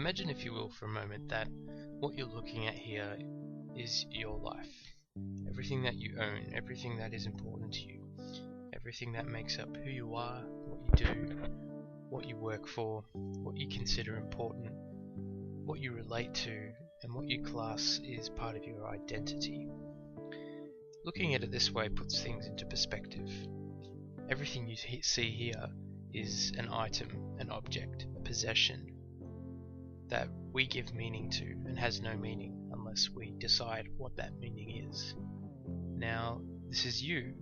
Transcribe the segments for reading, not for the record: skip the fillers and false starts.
Imagine, if you will, for a moment that what you're looking at here is your life. Everything that you own, everything that is important to you, everything that makes up who you are, what you do, what you work for, what you consider important, what you relate to, and what you class is part of your identity. Looking at it this way puts things into perspective. Everything you see here is an item, an object, a possession that we give meaning to and has no meaning unless we decide what that meaning is. Now, this is you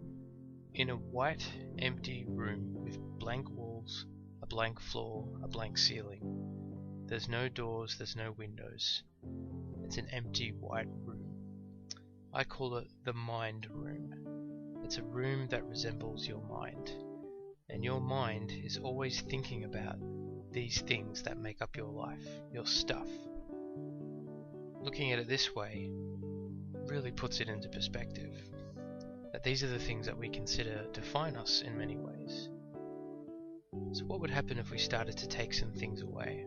in a white, empty room with blank walls, a blank floor, a blank ceiling. There's no doors, there's no windows. It's an empty white room. I call it the mind room. It's a room that resembles your mind. And your mind is always thinking about these things that make up your life, your stuff. Looking at it this way really puts it into perspective. That these are the things that we consider define us in many ways. So what would happen if we started to take some things away?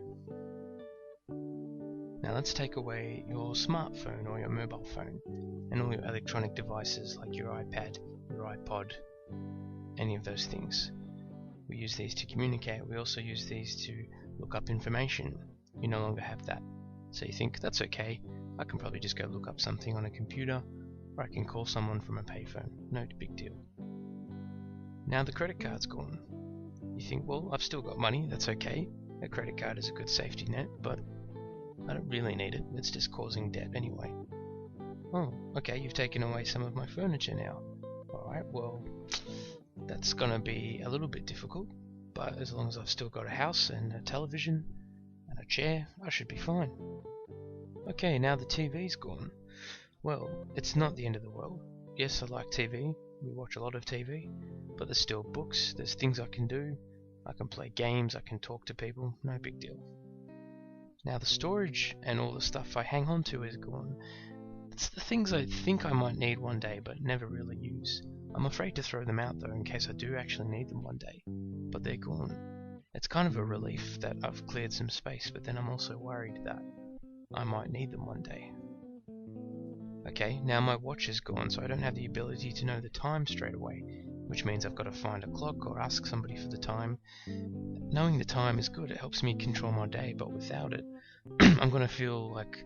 Now let's take away your smartphone or your mobile phone and all your electronic devices like your iPad, your iPod, any of those things. We use these to communicate. We also use these to look up information. You no longer have that. So you think, that's okay, I can probably just go look up something on a computer, or I can call someone from a payphone. No big deal. Now the credit card's gone. You think, well, I've still got money, that's okay. A credit card is a good safety net, but I don't really need it. It's just causing debt anyway. Oh, okay, you've taken away some of my furniture now. Alright, well, that's gonna be a little bit difficult, but as long as I've still got a house and a television and a chair, I should be fine. Okay, now the TV's gone. Well, it's not the end of the world. Yes, I like TV, we watch a lot of TV, but there's still books, there's things I can do, I can play games, I can talk to people, no big deal. Now the storage and all the stuff I hang on to is gone. It's the things I think I might need one day but never really use. I'm afraid to throw them out though in case I do actually need them one day, but they're gone. It's kind of a relief that I've cleared some space, but then I'm also worried that I might need them one day. Okay, now my watch is gone, so I don't have the ability to know the time straight away, which means I've got to find a clock or ask somebody for the time. Knowing the time is good, it helps me control my day, but without it, I'm going to feel like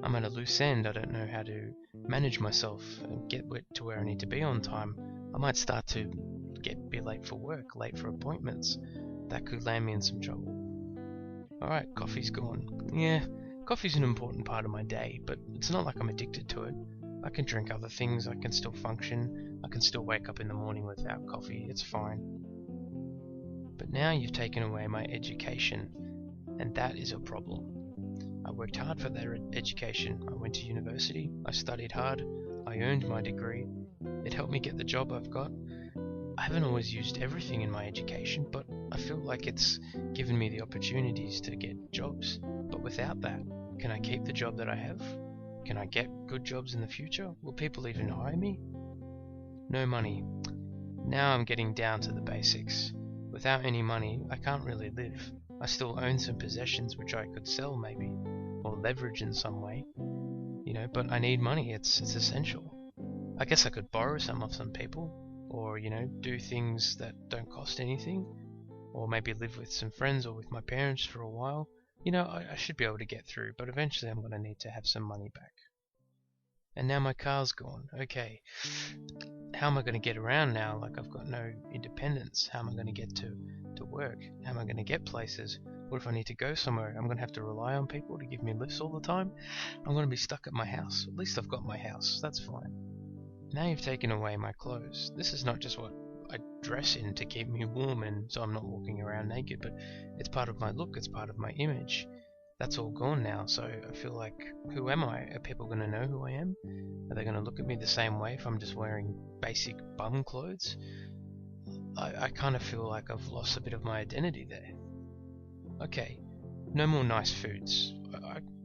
I'm at a loose end. I don't know how to manage myself and get to where I need to be on time. I might start to be late for work, late for appointments. That could land me in some trouble. Alright, coffee's gone. Yeah, coffee's an important part of my day, but it's not like I'm addicted to it. I can drink other things, I can still function, I can still wake up in the morning without coffee, it's fine. But now you've taken away my education, and that is a problem. I worked hard for that education. I went to university, I studied hard, I earned my degree. It helped me get the job I've got. I haven't always used everything in my education, but I feel like it's given me the opportunities to get jobs. But without that, can I keep the job that I have? Can I get good jobs in the future? Will people even hire me? No money. Now I'm getting down to the basics. Without any money, I can't really live. I still own some possessions which I could sell maybe, or leverage in some way. You know, but I need money, it's essential. I guess I could borrow some of some people, or, you know, do things that don't cost anything, or maybe live with some friends or with my parents for a while. You know, I should be able to get through, but eventually I'm going to need to have some money back. And now my car's gone. Okay, how am I going to get around now? Like, I've got no independence. How am I going to get to work? How am I going to get places? What if I need to go somewhere? I'm going to have to rely on people to give me lifts all the time? I'm going to be stuck at my house. At least I've got my house. That's fine. Now you've taken away my clothes. This is not just what I dress in to keep me warm and so I'm not walking around naked, but it's part of my look, it's part of my image. That's all gone now, so I feel like, who am I? Are people going to know who I am? Are they going to look at me the same way if I'm just wearing basic bum clothes? I kind of feel like I've lost a bit of my identity there. Okay, no more nice foods.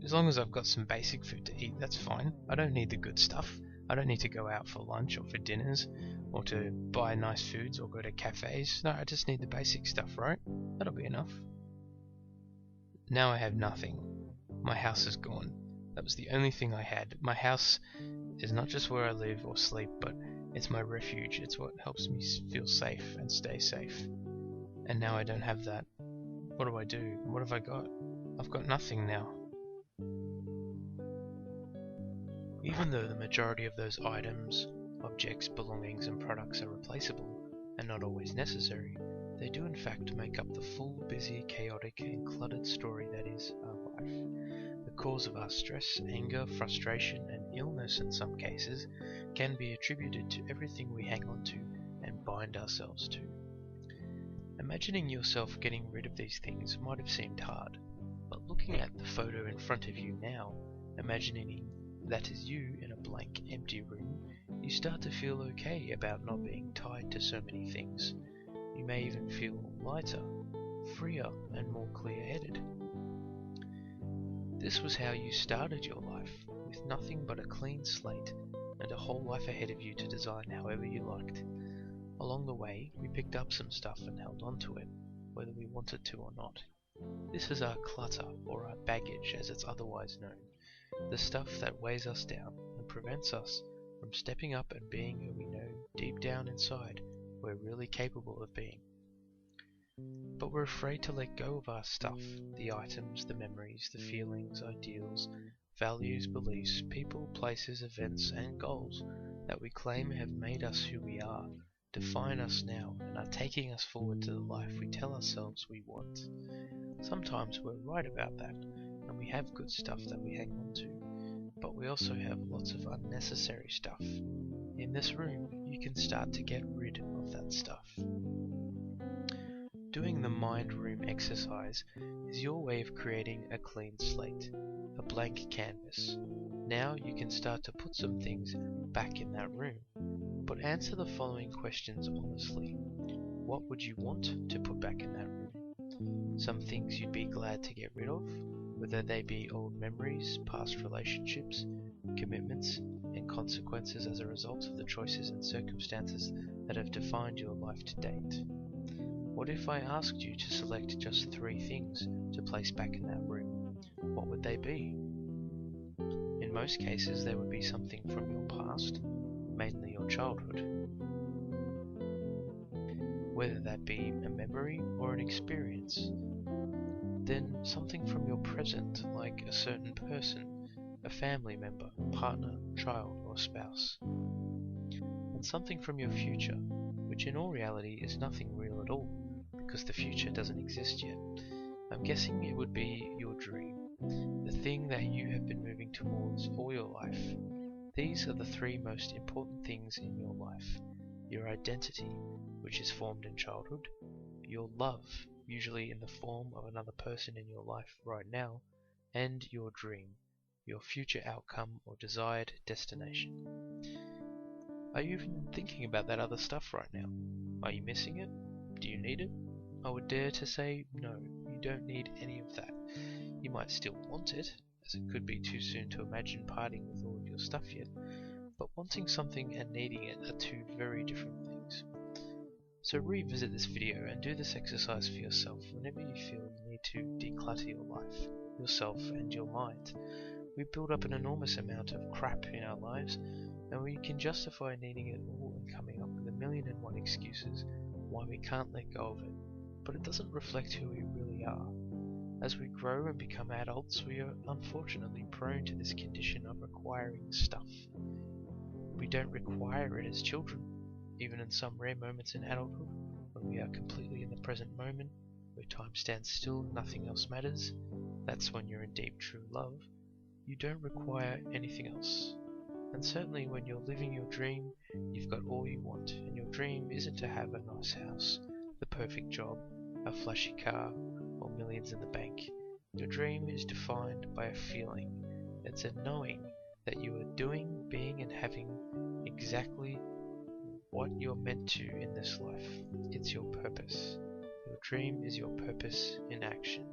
As long as I've got some basic food to eat, that's fine. I don't need the good stuff. I don't need to go out for lunch or for dinners or to buy nice foods or go to cafes. No, I just need the basic stuff, right? That'll be enough. Now I have nothing. My house is gone. That was the only thing I had. My house is not just where I live or sleep, but it's my refuge. It's what helps me feel safe and stay safe. And now I don't have that. What do I do? What have I got? I've got nothing now. Even though the majority of those items, objects, belongings and products are replaceable and not always necessary, they do in fact make up the full, busy, chaotic and cluttered story that is our life. The cause of our stress, anger, frustration and illness in some cases can be attributed to everything we hang on to and bind ourselves to. Imagining yourself getting rid of these things might have seemed hard, but looking at the photo in front of you now, imagining that is you in a blank, empty room, you start to feel okay about not being tied to so many things. You may even feel lighter, freer, and more clear-headed. This was how you started your life, with nothing but a clean slate and a whole life ahead of you to design however you liked. Along the way, we picked up some stuff and held on to it, whether we wanted to or not. This is our clutter, or our baggage as it's otherwise known. The stuff that weighs us down and prevents us from stepping up and being who we know deep down inside we're really capable of being. But we're afraid to let go of our stuff, the items, the memories, the feelings, ideals, values, beliefs, people, places, events, and goals that we claim have made us who we are, define us now, and are taking us forward to the life we tell ourselves we want. Sometimes we're right about that, and we have good stuff that we hang on to, but we also have lots of unnecessary stuff. In this room, you can start to get rid of that stuff. Doing the mind room exercise is your way of creating a clean slate, a blank canvas. Now you can start to put some things back in that room, but answer the following questions honestly. What would you want to put back in that room? Some things you'd be glad to get rid of, whether they be old memories, past relationships, commitments, and consequences as a result of the choices and circumstances that have defined your life to date. What if I asked you to select just 3 things to place back in that room? What would they be? In most cases, they would be something from your past, mainly your childhood. Whether that be a memory or an experience. Then something from your present, like a certain person, a family member, partner, child, or spouse. And something from your future, which in all reality is nothing real at all, because the future doesn't exist yet. I'm guessing it would be your dream, the thing that you have been moving towards all your life. These are the 3 most important things in your life. Your identity, which is formed in childhood, your love, usually in the form of another person in your life right now, and your dream, your future outcome or desired destination. Are you even thinking about that other stuff right now? Are you missing it? Do you need it? I would dare to say no, you don't need any of that. You might still want it, as it could be too soon to imagine parting with all of your stuff yet, but wanting something and needing it are 2 very different things. So revisit this video and do this exercise for yourself whenever you feel you need to declutter your life, yourself and your mind. We build up an enormous amount of crap in our lives, and we can justify needing it all and coming up with 1,000,001 excuses why we can't let go of it, but it doesn't reflect who we really are. As we grow and become adults, we are unfortunately prone to this condition of requiring stuff. We don't require it as children, even in some rare moments in adulthood, when we are completely in the present moment, where time stands still and nothing else matters. That's when you're in deep, true love. You don't require anything else. And certainly when you're living your dream, you've got all you want, and your dream isn't to have a nice house, the perfect job, a flashy car, or millions in the bank. Your dream is defined by a feeling. It's a knowing that you are doing, being, and having exactly what you're meant to in this life. It's your purpose. Your dream is your purpose in action.